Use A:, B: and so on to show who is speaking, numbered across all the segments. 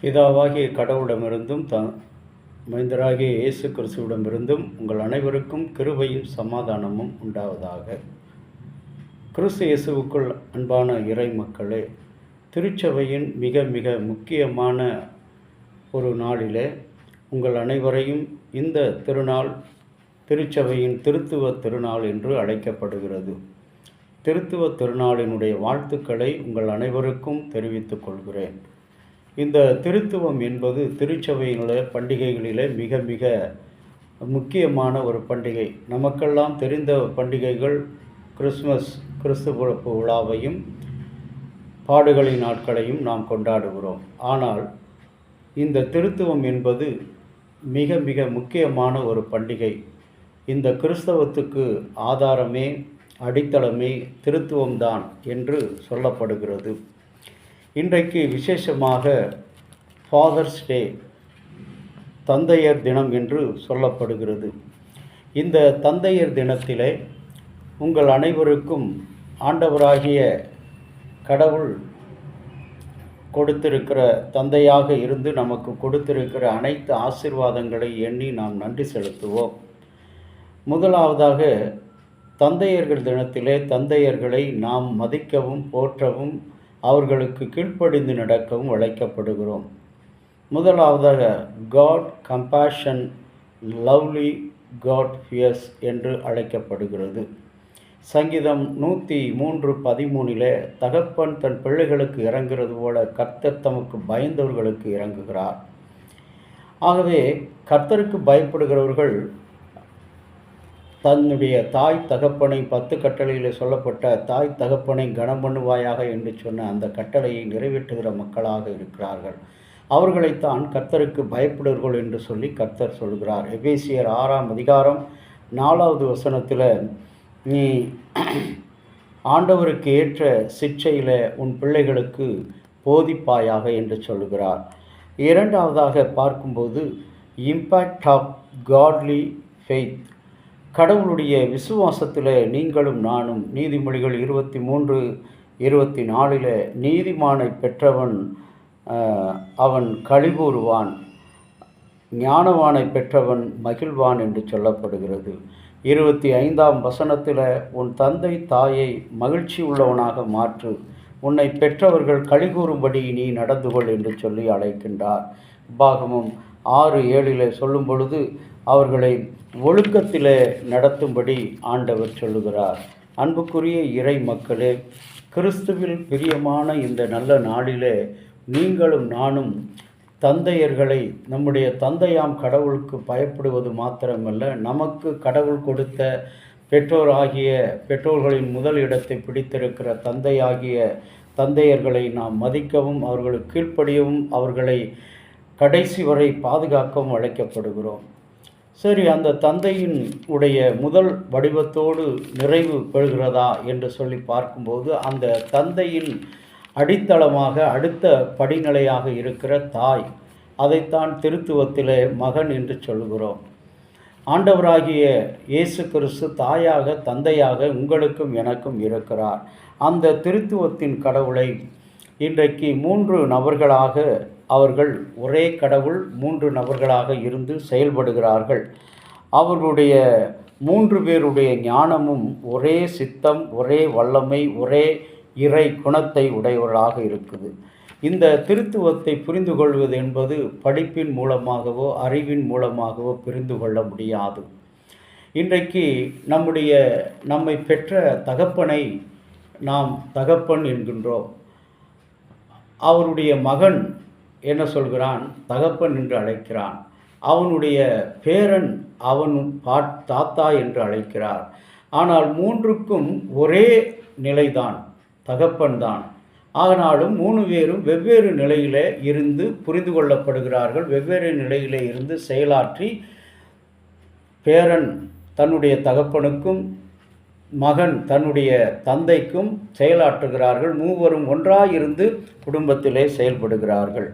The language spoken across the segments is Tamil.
A: பிதாவாகிய கடவுளிடமிருந்தும் மைந்தராகிய இயேசு கிறிஸ்துவிடமிருந்தும் உங்கள் அனைவருக்கும் கிருபையும் சமாதானமும் உண்டாவதாக. கிறிஸ்து இயேசுவுக்குள் அன்பான இறை மக்களே, திருச்சபையின் மிக மிக முக்கியமான ஒரு நாளிலே உங்கள் அனைவரையும் இந்த திருநாள் திருச்சபையின் திருத்துவ திருநாள் என்று அழைக்கப்படுகிறது. திருத்துவ திருநாளினுடைய வாழ்த்துக்களை உங்கள் அனைவருக்கும் தெரிவித்துக் கொள்கிறேன். இந்த திருத்துவம் என்பது திருச்சபையினுடைய பண்டிகைகளிலே மிக மிக முக்கியமான ஒரு பண்டிகை. நமக்கெல்லாம் தெரிந்த பண்டிகைகள் கிறிஸ்மஸ், கிறிஸ்து பிறப்பு விழாவையும் பாடுகளின் நாட்களையும் நாம் கொண்டாடுகிறோம். ஆனால் இந்த திருத்துவம் என்பது மிக மிக முக்கியமான ஒரு பண்டிகை. இந்த கிறிஸ்தவத்துக்கு ஆதாரமே, அடித்தளமே திருத்துவம்தான் என்று சொல்லப்படுகிறது. இன்றைக்கு விசேஷமாக ஃபாதர்ஸ் டே, தந்தையர் தினம் என்று சொல்லப்படுகிறது. இந்த தந்தையர் தினத்திலே உங்கள் அனைவருக்கும் ஆண்டவராகிய கடவுள் கொடுத்திருக்கிற, தந்தையாக இருந்து நமக்கு கொடுத்திருக்கிற அனைத்து ஆசீர்வாதங்களை எண்ணி நாம் நன்றி செலுத்துவோம். முதலாவதாக தந்தையர்கள் தினத்திலே தந்தையர்களை நாம் மதிக்கவும் போற்றவும் அவர்களுக்கு கீழ்ப்படிந்து நடக்கவும் அழைக்கப்படுகிறோம். முதலாவதாக God compassion lovely God fears என்று அழைக்கப்படுகிறது. சங்கீதம் 103:13 தகப்பன் தன் பிள்ளைகளுக்கு இறங்குகிறது போல கர்த்தர் தமக்கு பயந்தவர்களுக்கு இறங்குகிறார். ஆகவே கர்த்தருக்கு பயப்படுகிறவர்கள் தன்னுடைய தாய் தகப்பனை 10 கட்டளையில் சொல்லப்பட்ட தாய் தகப்பனை கனம் பண்ணுவாயாக என்று சொன்ன அந்த கட்டளையை நிறைவேற்றுகிற மக்களாக இருக்கிறார்கள். அவர்களைத்தான் கர்த்தருக்கு பயப்படுவர்கள் என்று சொல்லி கர்த்தர் சொல்கிறார். எபேசியர் 6:4 நீ ஆண்டவருக்கு ஏற்ற சிக்ஷையில் உன் பிள்ளைகளுக்கு போதிப்பாயாக என்று சொல்கிறார். இரண்டாவதாக பார்க்கும்போது இம்பேக்ட் ஆஃப் காட்லி ஃபெய்த், கடவுளுடைய விசுவாசத்தில் நீங்களும் நானும். நீதிமொழிகள் 23:24 நீதிமானை பெற்றவன் அவன் களிகூறுவான், ஞானவானை பெற்றவன் மகிழ்வான் என்று சொல்லப்படுகிறது. 25 உன் தந்தை தாயை மகிழ்ச்சி உள்ளவனாக மாற்று, உன்னை பெற்றவர்கள் களிகூறும்படி நீ நடந்து கொள் என்று சொல்லி அழைக்கின்றார். உபாகமம் 6:7 சொல்லும் பொழுது அவர்களை ஒழுக்கத்தில் நடத்தும்படி ஆண்டவர் சொல்லுகிறார். அன்புக்குரிய இறை மக்களே, கிறிஸ்துவில் பிரியமான இந்த நல்ல நாளிலே நீங்களும் நானும் தந்தையர்களை, நம்முடைய தந்தையாம் கடவுளுக்கு பயப்படுவது மாத்திரமல்ல, நமக்கு கடவுள் கொடுத்த பெற்றோர்களின் முதல் இடத்தை பிடித்திருக்கிற தந்தையர்களை நாம் மதிக்கவும் அவர்களுக்கு கீழ்ப்படியவும் அவர்களை கடைசி வரை பாதுகாக்கவும் அழைக்கப்படுகிறோம். சரி, அந்த தந்தையின் உடைய முதல் வடிவத்தோடு நிறைவு பெறுகிறதா என்று சொல்லி பார்க்கும்போது அந்த தந்தையின் அடித்தளமாக அடுத்த படிநிலையாக இருக்கிற தாய், அதைத்தான் திருத்துவத்திலே மகன் என்று சொல்கிறோம். ஆண்டவராகிய இயேசு கிறிஸ்து தாயாக தந்தையாக உங்களுக்கும் எனக்கும் இருக்கிறார். அந்த திருத்துவத்தின் கடவுளை இன்றைக்கு 3 நபர்களாக அவர்கள் ஒரே கடவுள் 3 நபர்களாக இருந்து செயல்படுகிறார்கள். அவர்களுடைய 3 பேருடைய ஞானமும் ஒரே சித்தம், ஒரே வல்லமை, ஒரே இறை குணத்தை உடையவர்களாக இருக்குது. இந்த திருத்துவத்தை புரிந்து கொள்வது என்பது படிப்பின் மூலமாகவோ அறிவின் மூலமாகவோ புரிந்து கொள்ள முடியாது. இன்றைக்கு நம்மை பெற்ற தகப்பனை நாம் தகப்பன் என்கின்றோம். அவருடைய மகன் என்ன சொல்கிறான்? தகப்பன் என்று அழைக்கிறான். அவனுடைய பேரன் அவன் தாத்தா என்று அழைக்கிறார். ஆனால் 3க்கும் ஒரே நிலைதான், தகப்பன்தான். ஆனாலும் 3 பேரும் வெவ்வேறு நிலையில் இருந்து புரிந்து கொள்ளப்படுகிறார்கள். வெவ்வேறு நிலையில் இருந்து செயலாற்றி பேரன் தன்னுடைய தகப்பனுக்கும் மகன் தன்னுடைய தந்தைக்கும் செயலாற்றுகிறார்கள். 3வரும் ஒன்றாயிருந்து குடும்பத்திலே செயல்படுகிறார்கள்.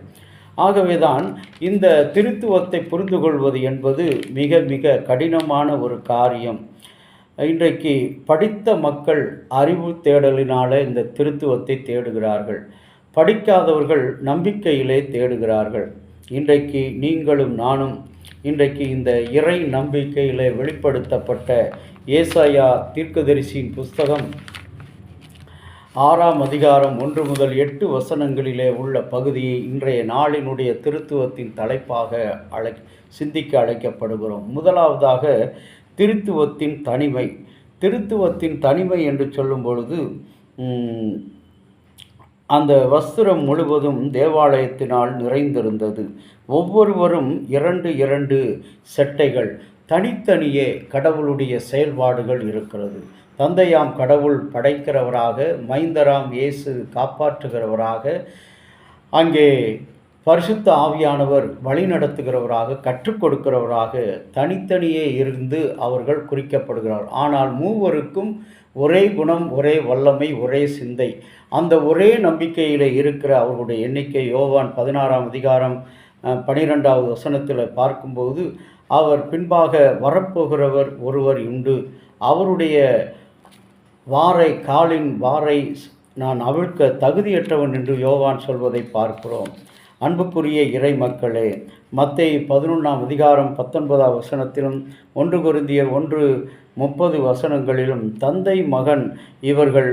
A: ஆகவேதான் இந்த திருத்துவத்தை புரிந்து கொள்வது என்பது மிக மிக கடினமான ஒரு காரியம். இன்றைக்கு படித்த மக்கள் அறிவு தேடலினால் இந்த திருத்துவத்தை தேடுகிறார்கள். படிக்காதவர்கள் நம்பிக்கையிலே தேடுகிறார்கள். இன்றைக்கு நீங்களும் நானும் இன்றைக்கு இந்த இறை நம்பிக்கையிலே வெளிப்படுத்தப்பட்ட ஏசாயா தீர்க்கதரிசியின் புஸ்தகம் 6ஆம் அதிகாரம் 1 முதல் 8 வசனங்களிலே உள்ள பகுதியை இன்றைய நாளினுடைய திருத்துவத்தின் தலைப்பாக சிந்திக்க அழைக்கப்படுகிறோம். முதலாவதாக திருத்துவத்தின் தனிமை. திருத்துவத்தின் தனிமை என்று சொல்லும் பொழுது அந்த வஸ்திரம் முழுவதும் தேவாலயத்தினால் நிறைந்திருந்தது. ஒவ்வொருவரும் 2 செட்டைகள், தனித்தனியே கடவுளுடைய செயல்பாடுகள் இருக்கிறது. தந்தையாம் கடவுள் படைக்கிறவராக, மைந்தராம் இயேசு காப்பாற்றுகிறவராக, அங்கே பரிசுத்த ஆவியானவர் வழிநடத்துகிறவராக, கற்றுக் கொடுக்கிறவராக தனித்தனியே இருந்து அவர்கள் குறிக்கப்படுகிறார். ஆனால் மூவருக்கும் ஒரே குணம், ஒரே வல்லமை, ஒரே சிந்தை. அந்த ஒரே நம்பிக்கையில் இருக்கிற அவர்களுடைய எண்ணிக்கை யோவான் 16ஆம் அதிகாரம் 12வது வசனத்தில் பார்க்கும்போது, அவர் பின்பாக வரப்போகிறவர் ஒருவர் உண்டு, அவருடைய காலின் வாரை நான் அவிழ்க்க தகுதியற்றவன் என்று யோவான் சொல்வதை பார்க்கிறோம். அன்புக்குரிய இறை மக்களே, மத்தேயு 11ஆம் அதிகாரம் 19வது வசனத்திலும் 1 கொரிந்தியர் 1:30 வசனங்களிலும் தந்தை மகன் இவர்கள்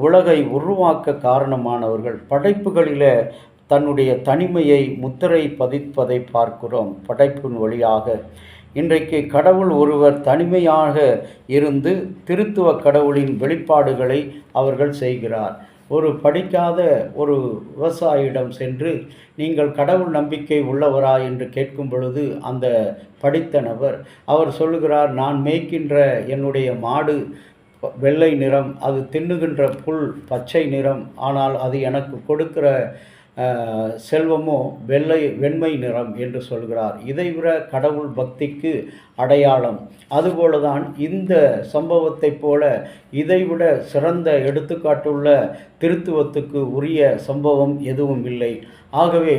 A: உலகை உருவாக்க காரணமானவர்கள் படைப்புகளில் தன்னுடைய தனிமையை முத்திரை பதிப்பதை பார்க்கிறோம். படைப்பின் வழியாக இன்றைக்கு கடவுள் ஒருவர் தனிமையாக இருந்து திருத்துவ கடவுளின் வெளிப்பாடுகளை அவர்கள் செய்கிறார். ஒரு படிக்காத ஒரு விவசாயியிடம் சென்று நீங்கள் கடவுள் நம்பிக்கை உள்ளவரா என்று கேட்கும் பொழுது அந்த படித்த நபர் அவர் சொல்லுகிறார், நான் மேய்க்கின்ற என்னுடைய மாடு வெள்ளை நிறம், அது தின்னுகின்ற புல் பச்சை நிறம், ஆனால் அது எனக்கு கொடுக்கிற செல்வமோ வெண்மை நிறம் என்று சொல்கிறார். இதைவிட கடவுள் பக்திக்கு அடையாளம். அதுபோலதான் இந்த சம்பவத்தை போல இதைவிட சிறந்த எடுத்துக்காட்டுள்ள திருத்துவத்துக்கு உரிய சம்பவம் எதுவும் இல்லை. ஆகவே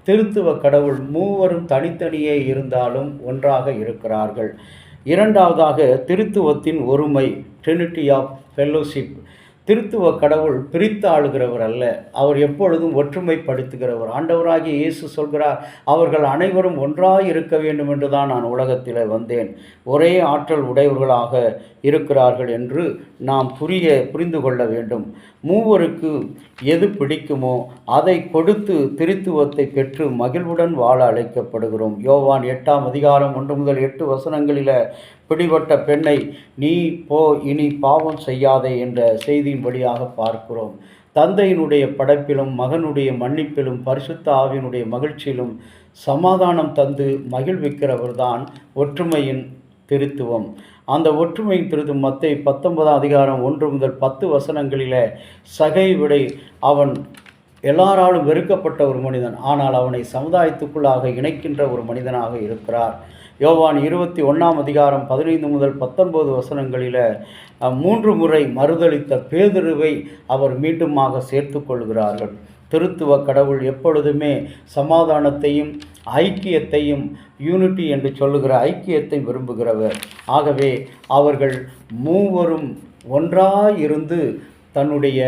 A: திருத்துவ கடவுள் மூவரும் தனித்தனியே இருந்தாலும் ஒன்றாக இருக்கிறார்கள். இரண்டாவதாக திருத்துவத்தின் ஒருமை, ட்ரினிட்டி ஆஃப் ஃபெல்லோஷிப். திருத்துவ கடவுள் பிரித்து ஆளுகிறவர் அல்ல, அவர் எப்பொழுதும் ஒற்றுமைப்படுத்துகிறவர். ஆண்டவராகிய இயேசு சொல்கிறார், அவர்கள் அனைவரும் ஒன்றாக இருக்க வேண்டும் என்று தான் நான் உலகத்தில் வந்தேன், ஒரே ஆற்றல் உடையவர்களாக இருக்கிறார்கள் என்று நாம் புரிந்து கொள்ள வேண்டும். மூவருக்கு எது பிடிக்குமோ அதை கொடுத்து திருத்துவத்தை பெற்று மகிழ்வுடன் வாழ அழைக்கப்படுகிறோம். யோவான் 8ஆம் அதிகாரம் 1 முதல் 8 வசனங்களில் பிடிபட்ட பெண்ணை நீ போ, இனி பாவம் செய்யாதே என்ற செய்தியின் வழியாக பார்க்கிறோம். தந்தையினுடைய படைப்பிலும் மகனுடைய மன்னிப்பிலும் பரிசுத்த ஆவியினுடைய மகிழ்ச்சியிலும் சமாதானம் தந்து மகிழ்விக்கிறவர்தான் ஒற்றுமையின் திருத்துவம். அந்த ஒற்றுமையின் திருத்துவம் மத்தேயு 19ஆம் அதிகாரம் 1 முதல் 10 வசனங்களில் சகை விடை அவன் எல்லாராலும் வெறுக்கப்பட்ட ஒரு மனிதன், ஆனால் அவனை சமுதாயத்துக்குள்ளாக இணைக்கின்ற ஒரு மனிதனாக இருக்கிறார். யோவான் 21ஆம் அதிகாரம் 15 முதல் 19 வசனங்களில் 3 முறை மறுதளித்த பேதுருவை அவர் மீண்டுமாக சேர்த்து கொள்கிறார்கள். திருத்துவ கடவுள் எப்பொழுதுமே சமாதானத்தையும் ஐக்கியத்தையும், யூனிட்டி என்று சொல்லுகிற ஐக்கியத்தை விரும்புகிறவர். ஆகவே அவர்கள் மூவரும் ஒன்றாயிருந்து தன்னுடைய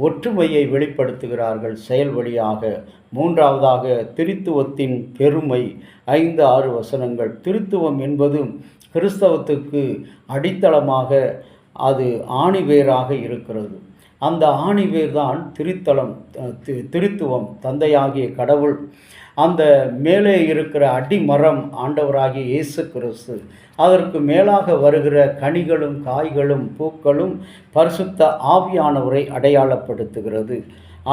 A: ஒற்றுமையை வெளிப்படுத்துகிறார்கள் செயல் வழியாக. மூன்றாவதாக திருத்துவத்தின் பெருமை, 5-6 வசனங்கள். திருத்துவம் என்பது கிறிஸ்தவத்துக்கு அடித்தளமாக, அது ஆணிவேராக இருக்கிறது. அந்த ஆணிவேர் தான் திருத்துவம், தந்தையாகிய கடவுள். அந்த மேலே இருக்கிற அடிமரம் ஆண்டவராகிய இயேசு கிறிஸ்து. அதற்கு மேலாக வருகிற கனிகளும் காய்களும் பூக்களும் பரிசுத்த ஆவியானவரை அடையாளப்படுத்துகிறது.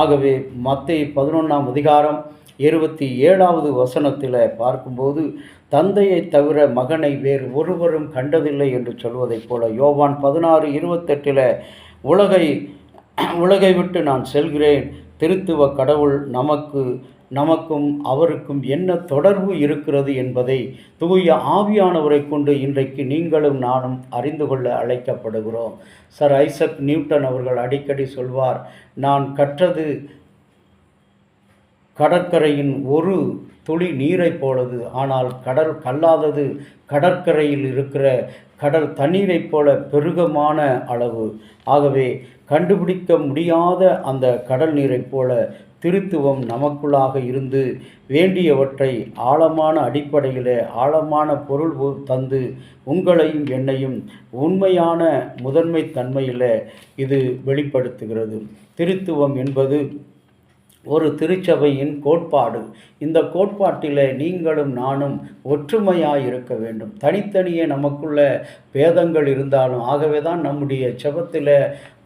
A: ஆகவே மத்தேயு 11ஆம் அதிகாரம் 27வது வசனத்தில் பார்க்கும்போது, தந்தையை தவிர மகனை வேறு ஒருவரும் கண்டதில்லை என்று சொல்வதைப் போல யோவான் 16:28 உலகை விட்டு நான் செல்கிறேன். திருத்துவ கடவுள் நமக்கும் அவருக்கும் என்ன தொடர்பு இருக்கிறது என்பதை தூய ஆவியானவரை கொண்டு இன்றைக்கு நீங்களும் நானும் அறிந்து கொள்ள அழைக்கப்படுகிறோம். சர் ஐசக் நியூட்டன் அவர்கள் அடிக்கடி சொல்வார், நான் கற்றது கடற்கரையின் ஒரு துளி நீரை போலது, ஆனால் கடல் கல்லாதது கடற்கரையில் இருக்கிற கடல் தண்ணீரைப் போல பெருகமான அளவு. ஆகவே கண்டுபிடிக்க முடியாத அந்த கடல் நீரைப் போல திருத்துவம் நமக்குள்ளாக இருந்து வேண்டியவற்றை ஆழமான அடிப்படையில் ஆழமான பொருள் தந்து உங்களையும் என்னையும் உண்மையான முதன்மை தன்மையில் இது வெளிப்படுத்துகிறது. திருத்துவம் என்பது ஒரு திருச்சபையின் கோட்பாடு. இந்த கோட்பாட்டில் நீங்களும் நானும் ஒற்றுமையாக இருக்க வேண்டும். தனித்தனியே நமக்குள்ள பேதங்கள் இருந்தாலும், ஆகவே தான் நம்முடைய ஜெபத்தில்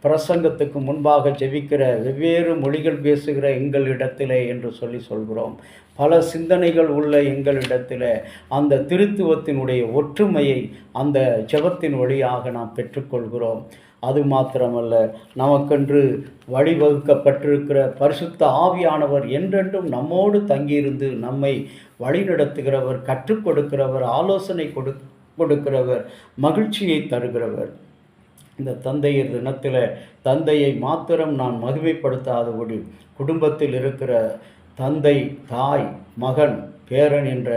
A: பிரசங்கத்துக்கு முன்பாக ஜெபிக்கிற வெவ்வேறு மொழிகள் பேசுகிற எங்களிடத்திலே என்று சொல்கிறோம். பல சிந்தனைகள் உள்ள எங்களிடத்தில் அந்த திருத்துவத்தினுடைய ஒற்றுமையை அந்த ஜெபத்தின் வழியாக நாம் பெற்றுக்கொள்கிறோம். அது மாத்திரமல்ல, நமக்கென்று வழிவகுக்கப்பட்டிருக்கிற பரிசுத்த ஆவியானவர் என்றென்றும் நம்மோடு தங்கியிருந்து நம்மை வழிநடத்துகிறவர், கற்றுக் கொடுக்கிறவர், ஆலோசனை கொடுக்கிறவர், மகிழ்ச்சியை தருகிறவர். இந்த தந்தையர் தினத்தில் தந்தையை மாத்திரம் நான் மகிமைப்படுத்தாதபடி குடும்பத்தில் இருக்கிற தந்தை, தாய், மகன், பேரன் என்ற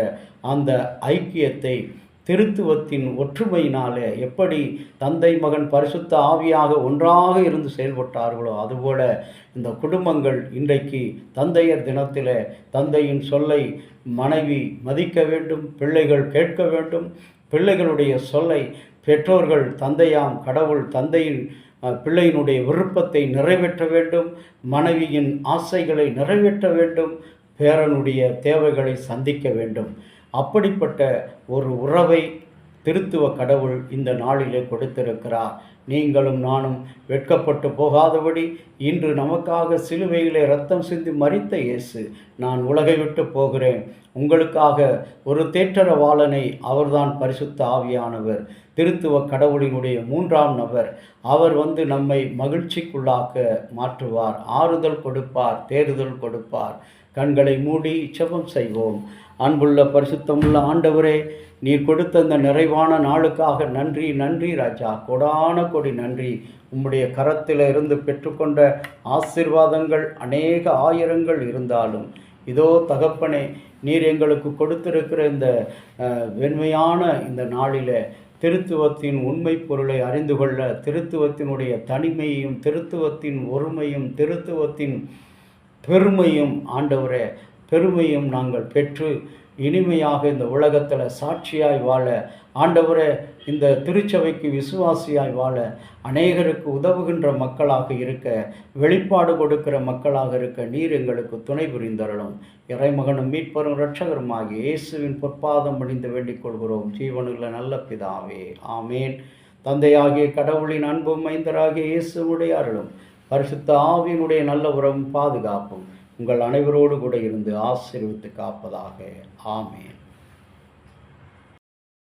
A: அந்த ஐக்கியத்தை திருத்துவத்தின் ஒற்றுமையினாலே எப்படி தந்தை மகன் பரிசுத்த ஆவியாக ஒன்றாக இருந்து செயல்பட்டார்களோ அதுபோல இந்த குடும்பங்கள் இன்றைக்கு தந்தையர் தினத்தில் தந்தையின் சொல்லை மனைவி மதிக்க வேண்டும், பிள்ளைகள் கேட்க வேண்டும். பிள்ளைகளுடைய சொல்லை பெற்றோர்கள் தந்தையாம் கடவுள் தந்தையின் பிள்ளையினுடைய விருப்பத்தை நிறைவேற்ற வேண்டும், மனைவியின் ஆசைகளை நிறைவேற்ற வேண்டும், பேரனுடைய தேவைகளை சந்திக்க வேண்டும். அப்படிப்பட்ட ஒரு உறவை திருத்துவ கடவுள் இந்த நாளிலே கொடுத்திருக்கிறார். நீங்களும் நானும் வெட்கப்பட்டு போகாதபடி இன்று நமக்காக சிலுவையிலே இரத்தம் சிந்தி மரித்த இயேசு, நான் உலகை விட்டு போகிறேன், உங்களுக்காக ஒரு தேற்றரவாளனை, அவர்தான் பரிசுத்த ஆவியானவர், திருத்துவ கடவுளினுடைய 3ஆம் நபர். அவர் நம்மை மகிழ்ச்சிக்குள்ளாக்க மாற்றுவார், ஆறுதல் கொடுப்பார், தேறுதல் கொடுப்பார். கண்களை மூடி ஜெபம் செய்வோம். அன்புள்ள பரிசுத்தமுள்ள ஆண்டவரே, நீர் கொடுத்த இந்த நிறைவான நாளுக்காக நன்றி, நன்றி ராஜா, கொடான கொடி நன்றி. உம்முடைய கரத்தில் இருந்து பெற்றுக்கொண்ட ஆசீர்வாதங்கள் அநேக ஆயிரங்கள் இருந்தாலும், இதோ தகப்பனே, நீர் எங்களுக்கு கொடுத்திருக்கிற இந்த வெண்மையான இந்த நாளில் திருத்துவத்தின் உண்மை பொருளை அறிந்து கொள்ள, திருத்துவத்தினுடைய தனிமையையும் திருத்துவத்தின் ஒருமையும் திருத்துவத்தின் பெருமையும் ஆண்டவரே பெருமையும் நாங்கள் பெற்று இனிமையாக இந்த உலகத்தில் சாட்சியாய் வாழ, ஆண்டவரே இந்த திருச்சபைக்கு விசுவாசியாய் வாழ, அநேகருக்கு உதவுகின்ற மக்களாக இருக்க, வெளிப்பாடு கொடுக்கிற மக்களாக இருக்க நீர் எங்களுக்கு துணை புரிந்தருளும். இறைமகனும் மீட்பரும் இரட்சகருமாகிய இயேசுவின் பொற்பாதம் பணிந்து வேண்டிக் கொள்கிறோம் ஜீவனுள்ள நல்ல பிதாவே, ஆமேன். தந்தையாகிய கடவுளின் அன்பும் மைந்தராகிய இயேசுவுடைய அருளும் பரிசுத்த ஆவியினுடைய நல்ல உறவும் பாதுகாப்பும் உங்கள் அனைவரோடு கூட இருந்து ஆசீர்வித்து காப்பதாக. ஆமேன்.